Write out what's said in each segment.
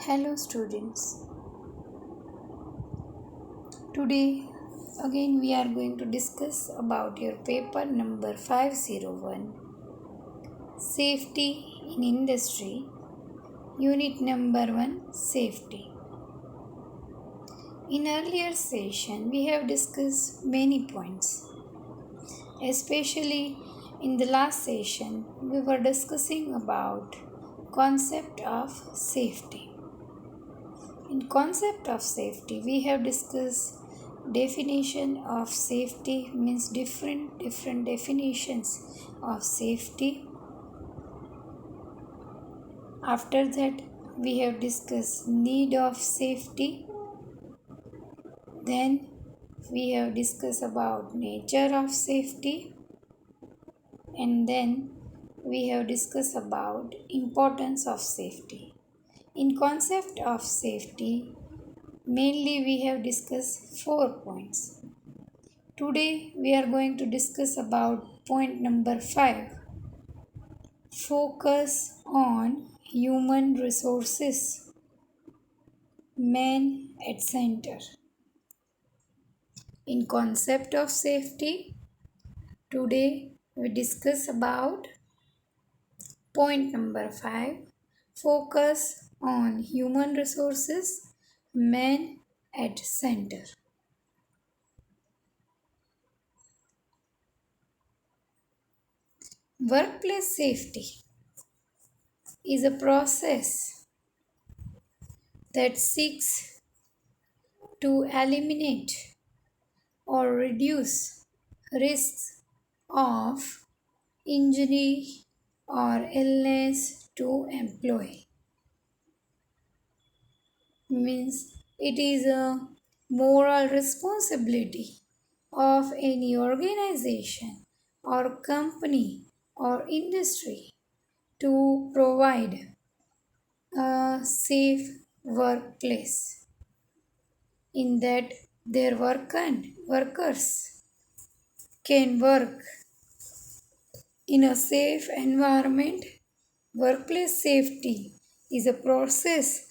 Hello students. Today again we are going to discuss about your paper number 501, Safety in Industry, Unit number 1, Safety. In earlier session we have discussed many points. Especially in the last session we were discussing about concept of safety. In concept of safety we have discussed definition of safety, means different definitions of safety. After that we have discussed need of safety. Then we have discussed about nature of safety, and then we have discussed about importance of safety. In concept of safety mainly we have discussed 4 points. Today we are going to discuss about point number 5. Focus on human resources. Man at center. In concept of safety, today we discuss about point number 5. Focus on human resources. Man at center. Workplace safety is a process that seeks to eliminate or reduce risks of injury or illness to employee. Means it is a moral responsibility of any organization or company or industry to provide a safe workplace in that their workers can work in a safe environment. Workplace safety is a process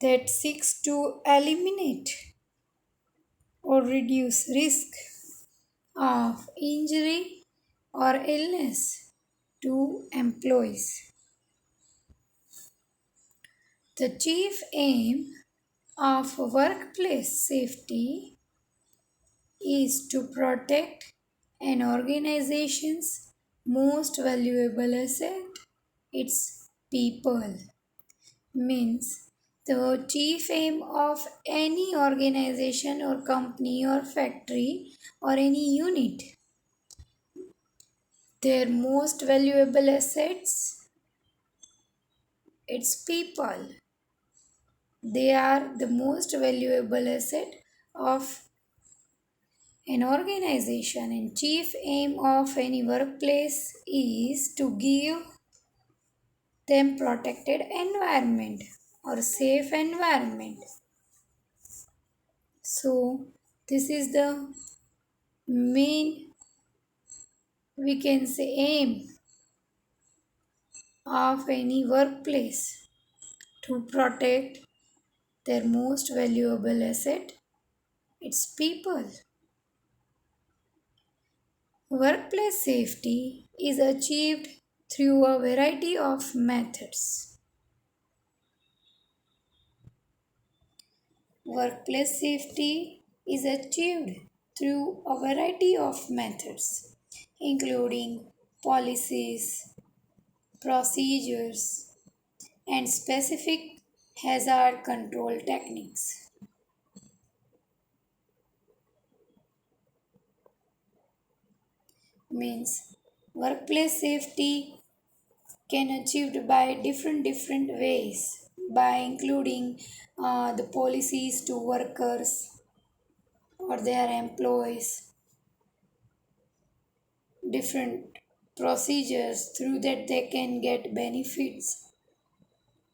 that seeks to eliminate or reduce risk of injury or illness to employees. The chief aim of workplace safety is to protect an organization's most valuable asset, its people. Means the chief aim of any organization or company or factory or any unit, their most valuable assets, its people. They are the most valuable asset of an organization, and chief aim of any workplace is to give them protected environment or safe environment. So this is the main, we can say, aim of any workplace, to protect their most valuable asset, its people. Workplace safety is achieved through a variety of methods. Workplace safety is achieved through a variety of methods, including policies, procedures, and specific hazard control techniques. Means workplace safety can achieved by different ways, by including the policies to workers or their employees, different procedures through that they can get benefits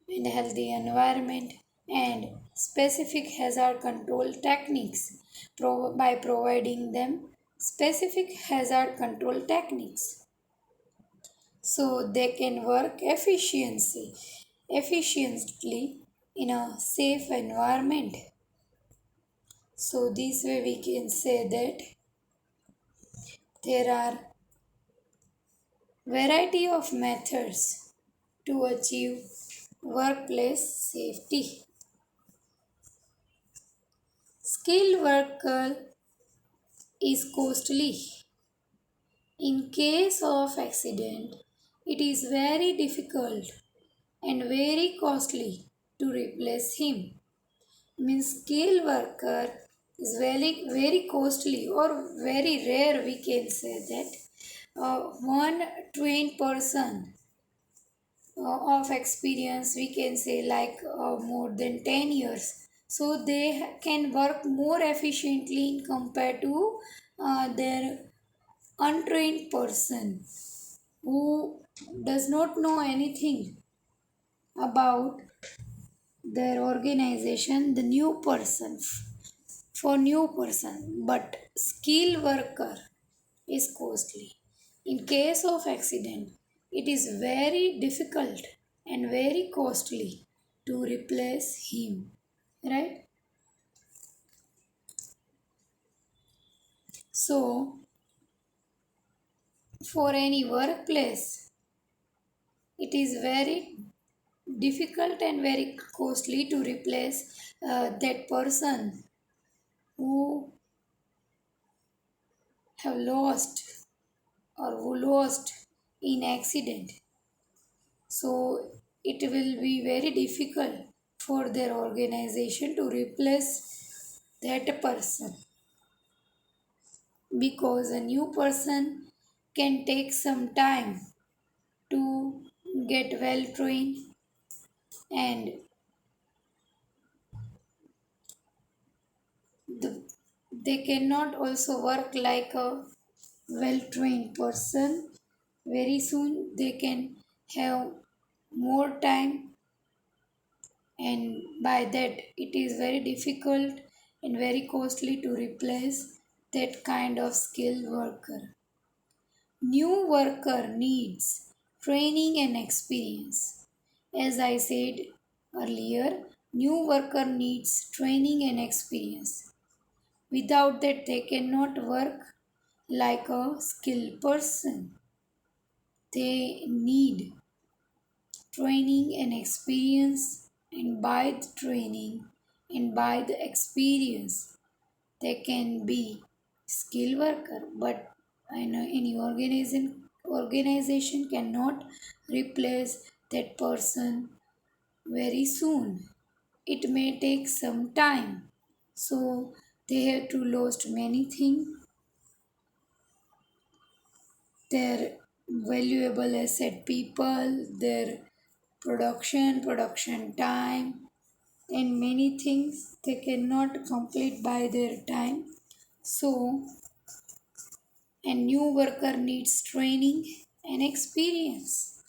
in a healthy environment, and specific hazard control techniques by providing them specific hazard control techniques so they can work efficiently. in a safe environment. So this way we can say that there are variety of methods to achieve workplace safety. Skilled worker is costly. In case of accident, it is very difficult and very costly to replace him. Means skilled worker is very costly or very rare, we can say that. One trained person of experience, we can say like more than 10 years, so they can work more efficiently in compared to their untrained person who does not know anything about their organization, the new person, for new person, but skilled worker is costly. In case of accident, it is very difficult and very costly to replace him, right? So for any workplace, it is very difficult and very costly to replace that person who have lost or who lost in accident. So it will be very difficult for their organization to replace that person, because a new person can take some time to get well trained, and the, they cannot also work like a well trained person. Very soon they can have more time, and by that it is very difficult and very costly to replace that kind of skilled worker. New worker needs training and experience. As I said earlier, new worker needs training and experience. Without that, they cannot work like a skilled person. They need training and experience, and by the training and by the experience, they can be skilled worker. But I know any organization cannot replace that person very soon. It may take some time, so they have to lost many things, their valuable asset people, their production time, and many things they cannot complete by their time. So a new worker needs training and experience.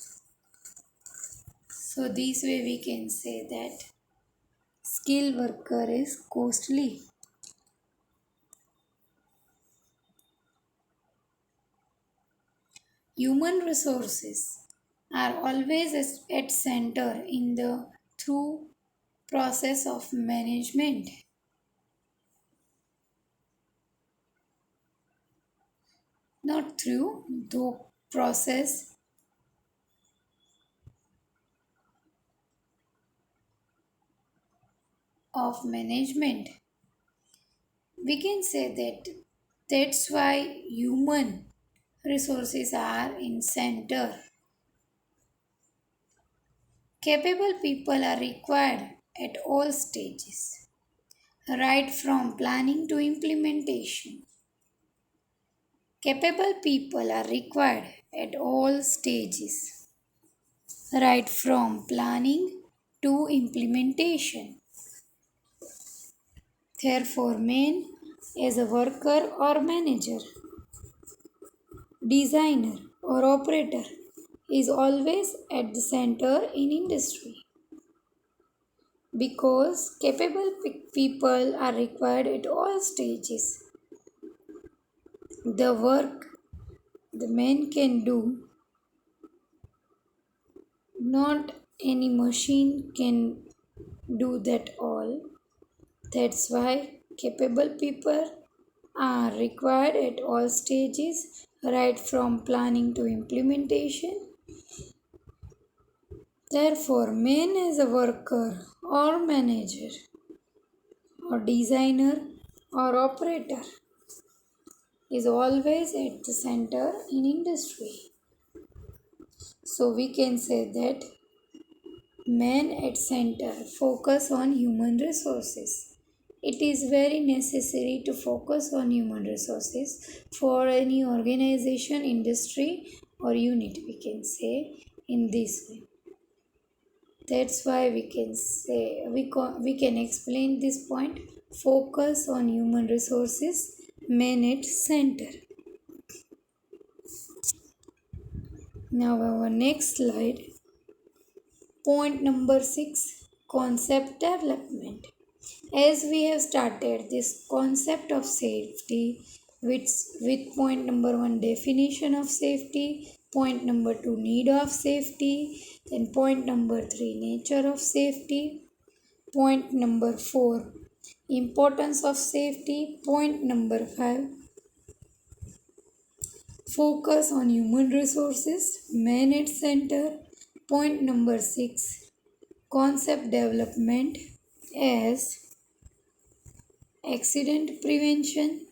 So this way we can say that skilled worker is costly. Human resources are always at center in the through process of management. Not through the process of management. We can say that that's why human resources are in center. Capable people are required at all stages, right from planning to implementation. Capable people are required at all stages, right from planning to implementation. Therefore, man as a worker or manager, designer or operator is always at the center in industry, because capable people are required at all stages. The work the man can do, not any machine can do that all. That's why capable people are required at all stages, right from planning to implementation. Therefore, man as a worker or manager or designer or operator is always at the center in industry. So we can say that man at center focus on human resources. It is very necessary to focus on human resources for any organization, industry or unit, we can say in this way. That's why we can say we can explain this point, focus on human resources, man at center. Now our next slide, point number 6, concept development. As we have started this concept of safety with point number 1, definition of safety, point number 2, need of safety, then point number 3, nature of safety, point number 4, importance of safety, point number 5, focus on human resources, man at center, point number 6, concept development as accident prevention,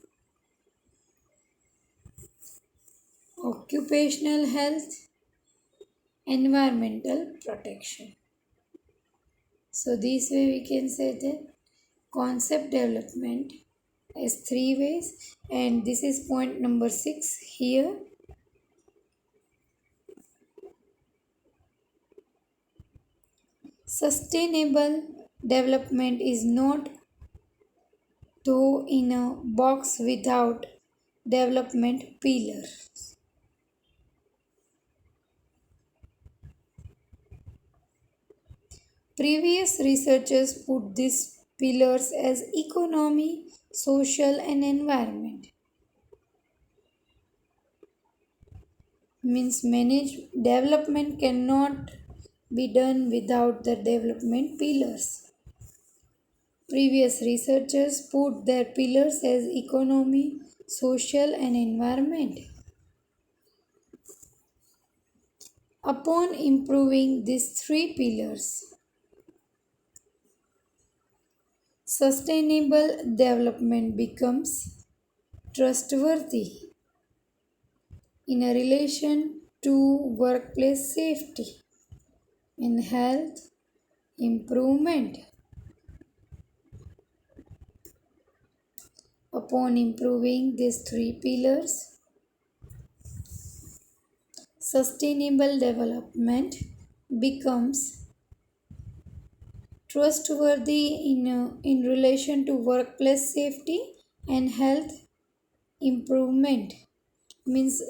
occupational health, environmental protection. So this way we can say that concept development is 3 ways, and this is point number 6 here. Sustainable development is not to in a box without development pillar. Previous researchers put these pillars as economy, social and environment. Means manage development cannot be done without the development pillars. Previous researchers put their pillars as economy, social and environment. Upon improving these 3 pillars, sustainable development becomes trustworthy in a relation to workplace safety and health improvement. Upon improving these 3 pillars, sustainable development becomes trustworthy in relation to workplace safety and health improvement. Means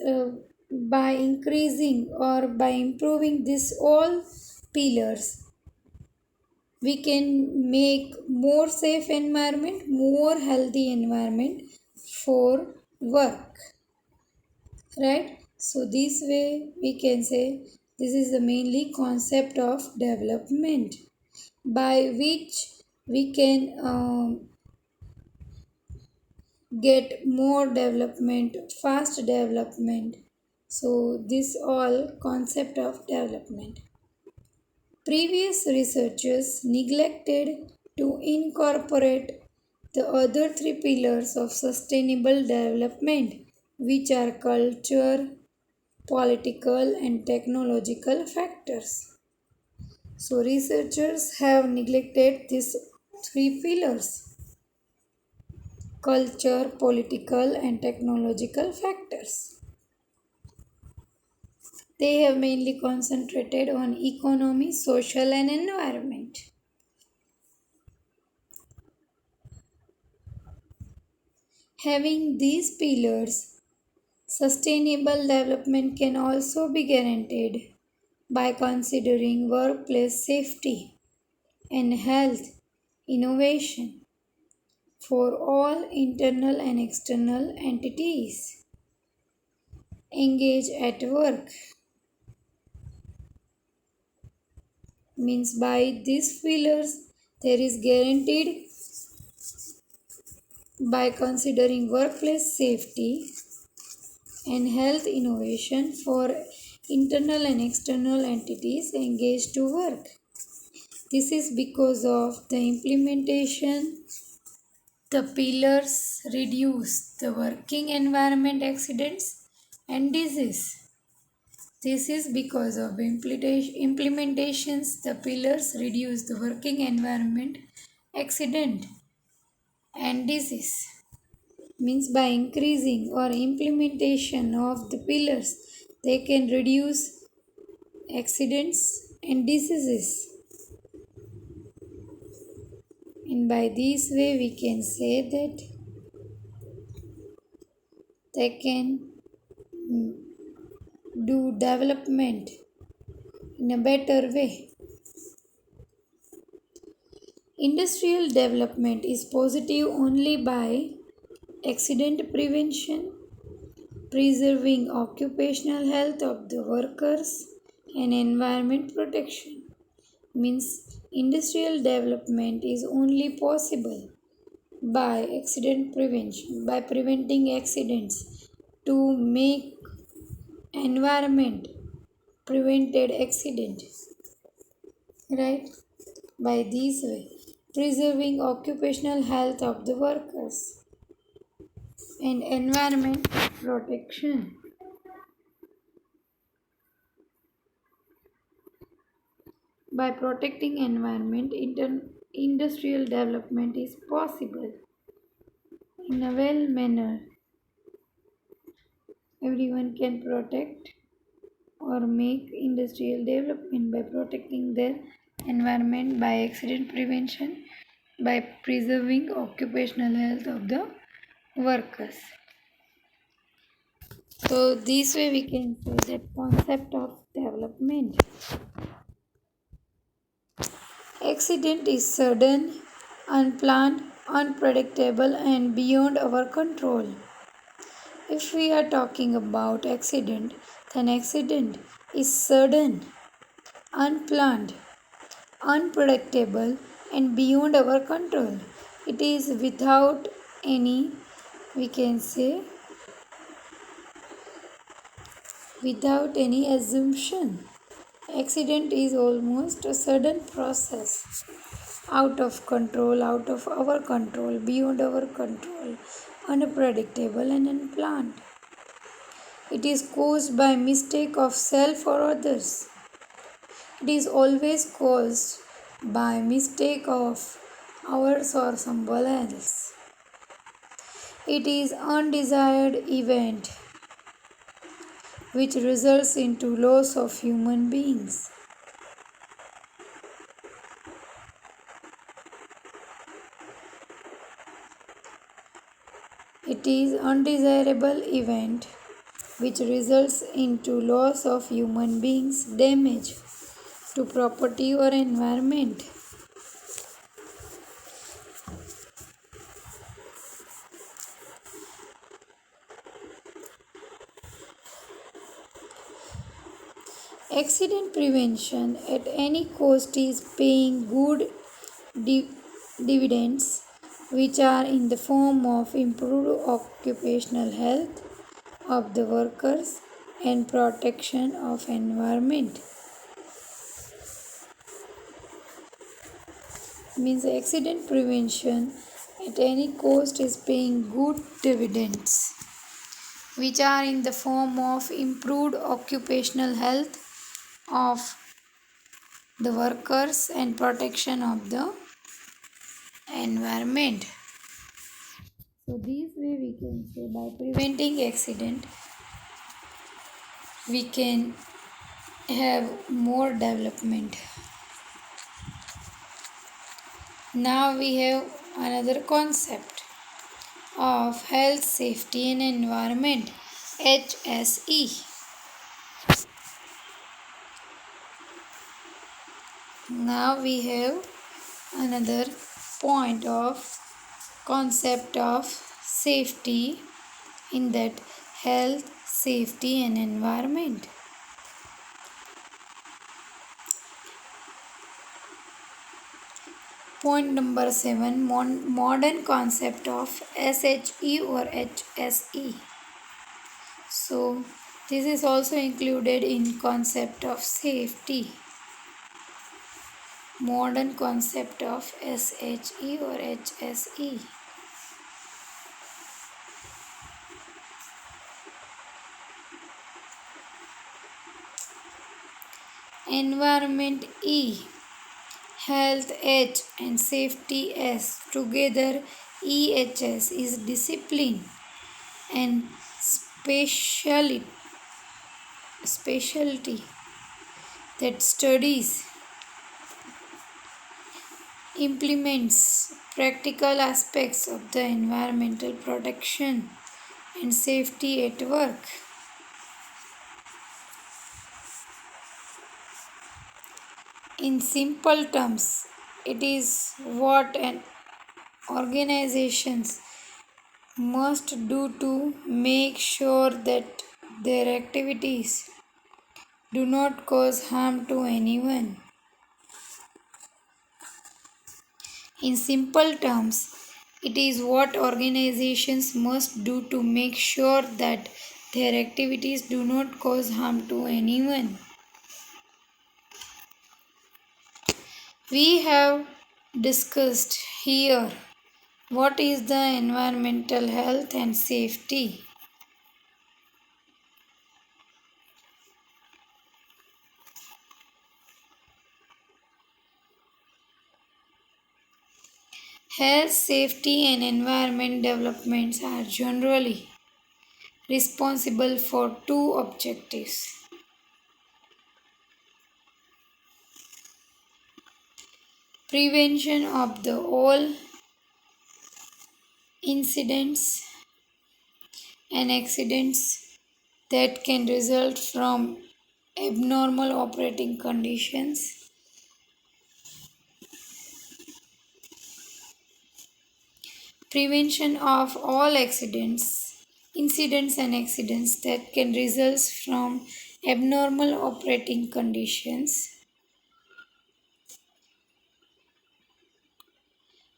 by increasing or by improving these all pillars, we can make more safe environment, more healthy environment for work, right? So this way we can say this is the mainly concept of development by which we can get more development, fast development. So this all concept of development. Previous researchers neglected to incorporate the other 3 pillars of sustainable development, which are culture, political and technological factors. So researchers have neglected these 3 pillars: culture, political and technological factors. They have mainly concentrated on economy, social and environment. Having these pillars, sustainable development can also be guaranteed by considering workplace safety and health innovation for all internal and external entities engaged at work. Means by these pillars, There is guaranteed by considering workplace safety and health innovation for internal and external entities engaged to work. This is because of the implementation. The pillars reduce the working environment accidents and disease. This is because of implementations. The pillars reduce the working environment accident and disease. Means by increasing or implementation of the pillars, they can reduce accidents and diseases. And by this way we can say that they can do development in a better way. Industrial development is positive only by accident prevention, preserving occupational health of the workers, and environment protection. Means industrial development is only possible by accident prevention, by preventing accidents, to make environment prevented accident, right? By this way, preserving occupational health of the workers and environment protection. By protecting environment, industrial development is possible in a well manner. Everyone can protect or make industrial development by protecting their environment, by accident prevention, by preserving occupational health of the workers. So this way we can say that concept of development. Accident is sudden, unplanned, unpredictable and beyond our control. If we are talking about accident, then accident is sudden, unplanned, unpredictable and beyond our control. It is without any, we can say, without any assumption. Accident is almost a sudden process, out of control, out of our control, beyond our control, unpredictable and unplanned. It is caused by mistake of self or others. It is always caused by mistake of ours or someone else. It is undesired event which results into loss of human beings. It is undesirable event which results into loss of human beings, damage to property or environment. Accident prevention at any cost is paying good dividends, which are in the form of improved occupational health of the workers and protection of environment. Means accident prevention at any cost is paying good dividends, which are in the form of improved occupational health of the workers and protection of the environment. So this way we can say by preventing accident we can have more development. Now we have another concept of health, safety and environment, HSE. Now we have another point of concept of safety, in that health, safety and environment. Point number 7, modern concept of SHE or HSE. So this is also included in concept of safety. Modern concept of SHE or HSE. Environment E, health H and safety S. Together EHS is discipline and specialty that studies, implements practical aspects of the environmental protection and safety at work. In simple terms, it is what an organizations must do to make sure that their activities do not cause harm to anyone. In simple terms, it is what organizations must do to make sure that their activities do not cause harm to anyone. We have discussed here what is the environmental health and safety. Health, safety, and environment developments are generally responsible for two objectives: prevention of the all incidents and accidents that can result from abnormal operating conditions, prevention of all incidents and accidents that can result from abnormal operating conditions,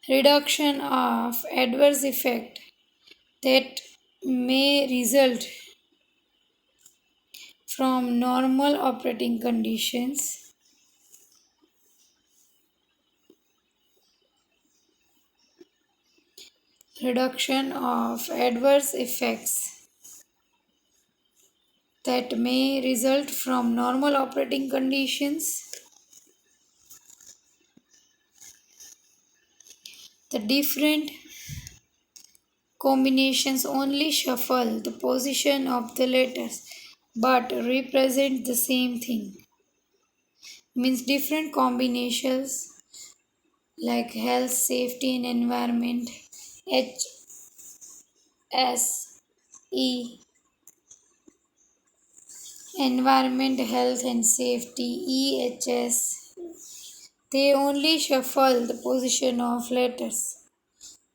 reduction of adverse effect that may result from normal operating conditions, reduction of adverse effects that may result from normal operating conditions. The different combinations only shuffle the position of the letters but represent the same thing. Means different combinations like health, safety, and environment, H, S, E, environment, health, and safety, EHS. They only shuffle the position of letters,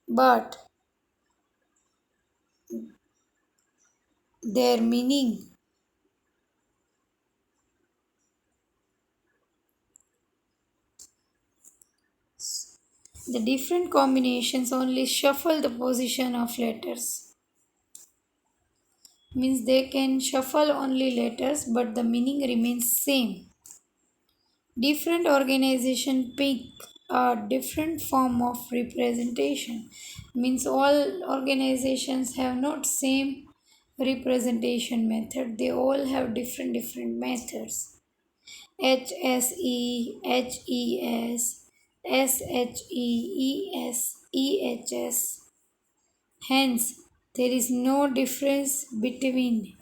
but their meaning, the different combinations only shuffle the position of letters. Means they can shuffle only letters but the meaning remains same. Different organization pick a different form of representation. Means all organizations have not same representation method. They all have different methods. HSE, HES, SHE, ES, EHS. Hence, there is no difference between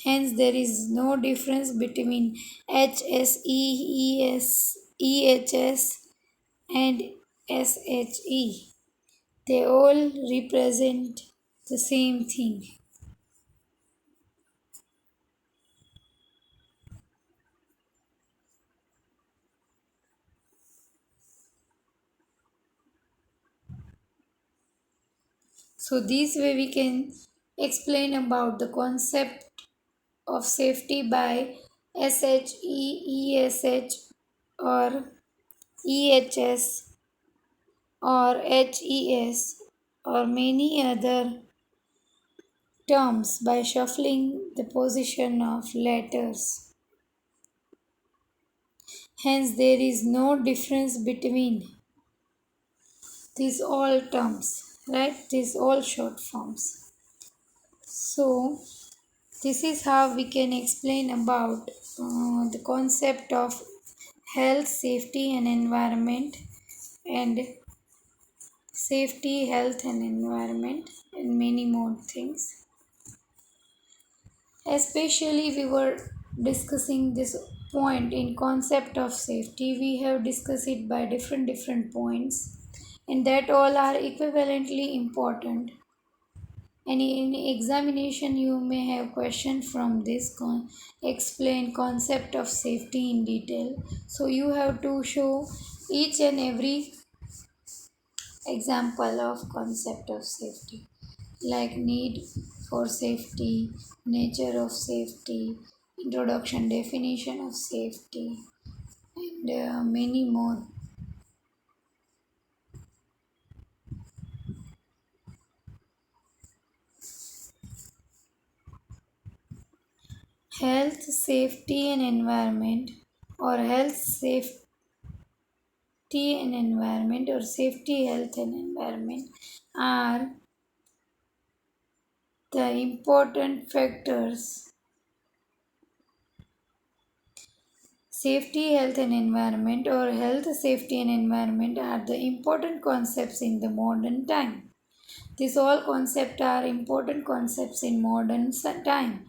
Hence, there is no difference between HSE, ES, EHS, and SHE. They all represent the same thing. So, this way we can explain about the concept of safety by SHEESH or EHS or HES or many other terms by shuffling the position of letters. Hence, there is no difference between these all terms, right? These all short forms. So, this is how we can explain about the concept of health, safety, and environment, and safety, health, and environment, and many more things. Especially, we were discussing this point in concept of safety. We have discussed it by different points, and that all are equivalently important. And in examination, you may have question from this explain concept of safety in detail. So you have to show each and every example of concept of safety, like need for safety, nature of safety, introduction definition of safety, and many more. Health, safety, and environment, or health, safety and environment, or safety, health, and environment are the important factors. Safety, health, and environment, or health, safety, and environment are the important concepts in the modern time. These all concepts are important concepts in modern time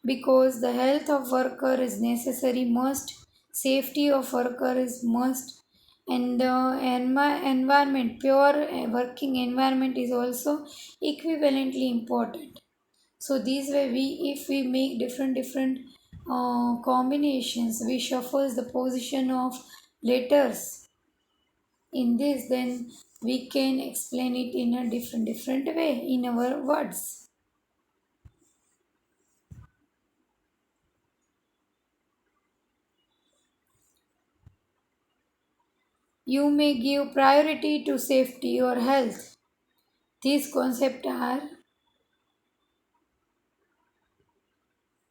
because the health of worker is necessary must, safety of worker is must, and the environment, pure working environment is also equivalently important. So these way we, if we make different combinations, we shuffle the position of letters in this, then we can explain it in a different way in our words. You may give priority to safety or health. These concepts are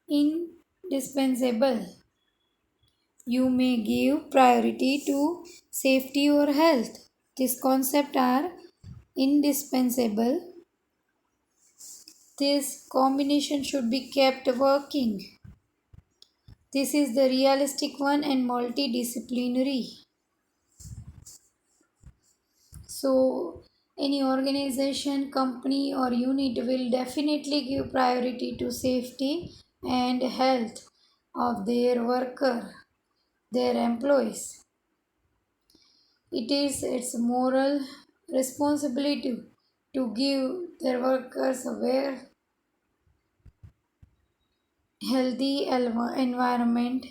indispensable. You may give priority to safety or health. These concepts are indispensable. This combination should be kept working. This is the realistic one and multidisciplinary. So, any organization, company, or unit will definitely give priority to safety and health of their worker, their employees. It is its moral responsibility to give their workers a very healthy environment.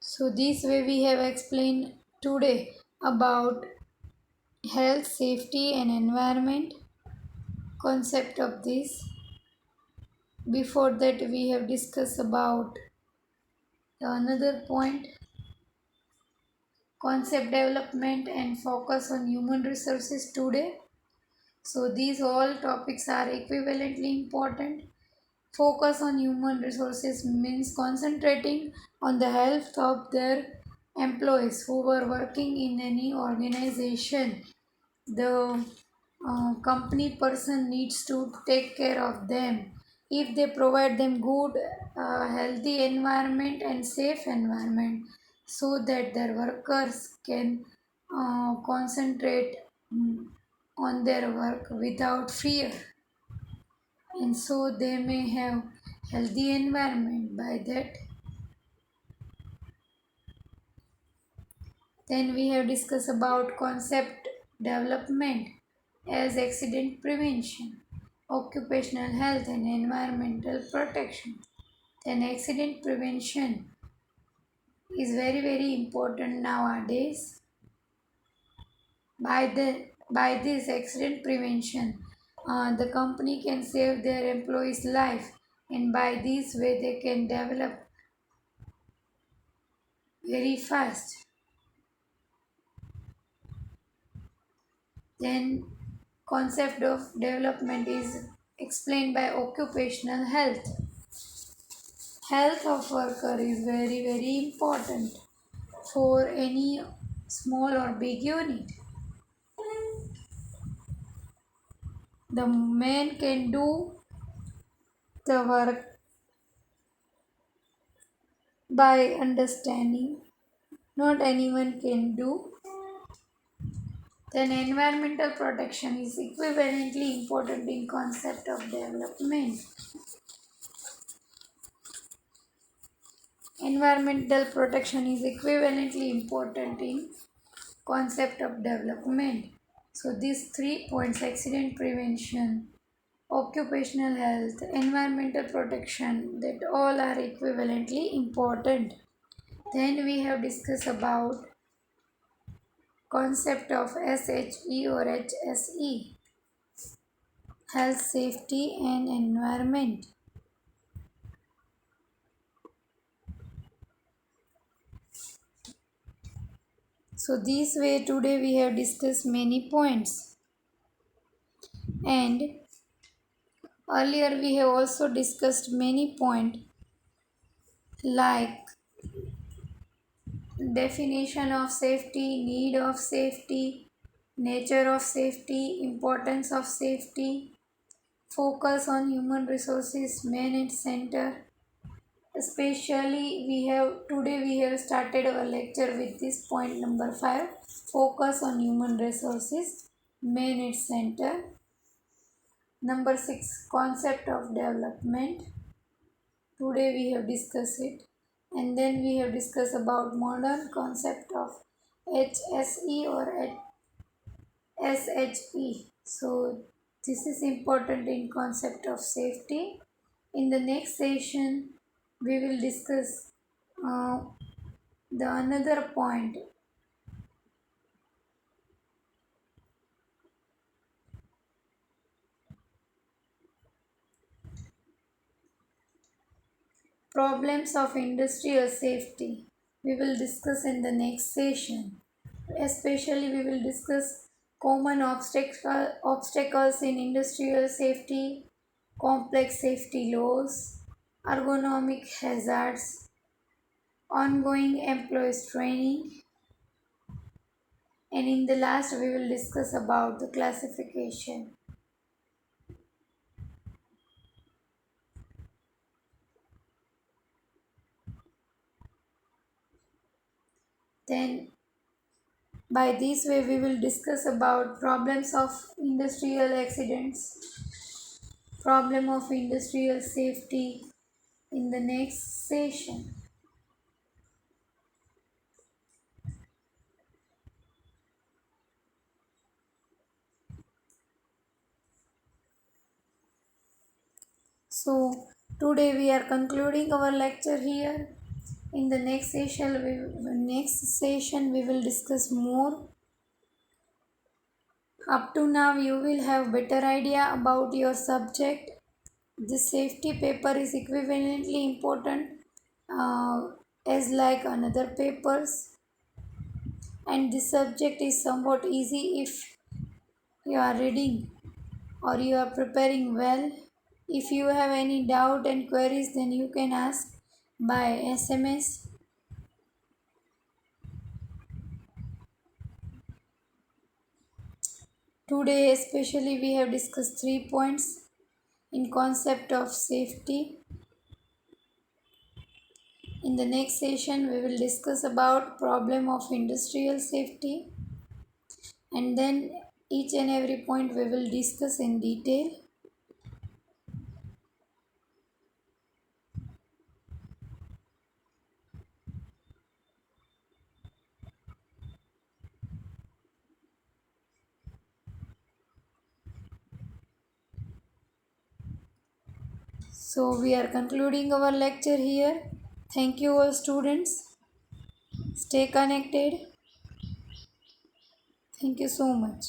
So this way we have explained today about health, safety, and environment concept of this. Before that we have discussed about another point, concept development and focus on human resources today. So these all topics are equivalently important. Focus on human resources means concentrating on the health of their employees who were working in any organization. The company person needs to take care of them. If they provide them good, healthy environment and safe environment, so that their workers can concentrate on their work without fear, and so they may have healthy environment by that. Then we have discussed about concept development as accident prevention, occupational health, and environmental protection. Then accident prevention is very important nowadays By this accident prevention, the company can save their employees' life, and by this way they can develop very fast. Then concept of development is explained by occupational health. Health of worker is very important for any small or big unit. The man can do the work by understanding. Not anyone can do. Then environmental protection is equivalently important in concept of development. Environmental protection is equivalently important in concept of development. So these 3 points: accident prevention, occupational health, environmental protection, that all are equivalently important. Then we have discussed about concept of SHE or HSE, health, safety and environment. So this way today we have discussed many points, and earlier we have also discussed many points like definition of safety, need of safety, nature of safety, importance of safety, focus on human resources, man at center. Especially we have started our lecture with this point number 5, focus on human resources, man at center. Number 6, concept of development. Today we have discussed it, and then we have discussed about modern concept of HSE or SHE. So this is important in concept of safety. In the next session, we will discuss the another point, problems of industrial safety. We will discuss in the next session. Especially, we will discuss common obstacles in industrial safety, complex safety laws, ergonomic hazards, ongoing employees training, and in the last, we will discuss about the classification. Then by this way we will discuss about problems of industrial accidents, problem of industrial safety in the next session. So today we are concluding our lecture here. In the next session we will discuss more. Up to now you will have better idea about your subject. The safety paper is equivalently important as like another papers, and this subject is somewhat easy if you are reading or you are preparing well. If you have any doubt and queries, then you can ask by SMS. Today especially we have discussed 3 points in concept of safety. In the next session we will discuss about problem of industrial safety, and then each and every point we will discuss in detail. So we are concluding our lecture here. Thank you all students. Stay connected. Thank you so much.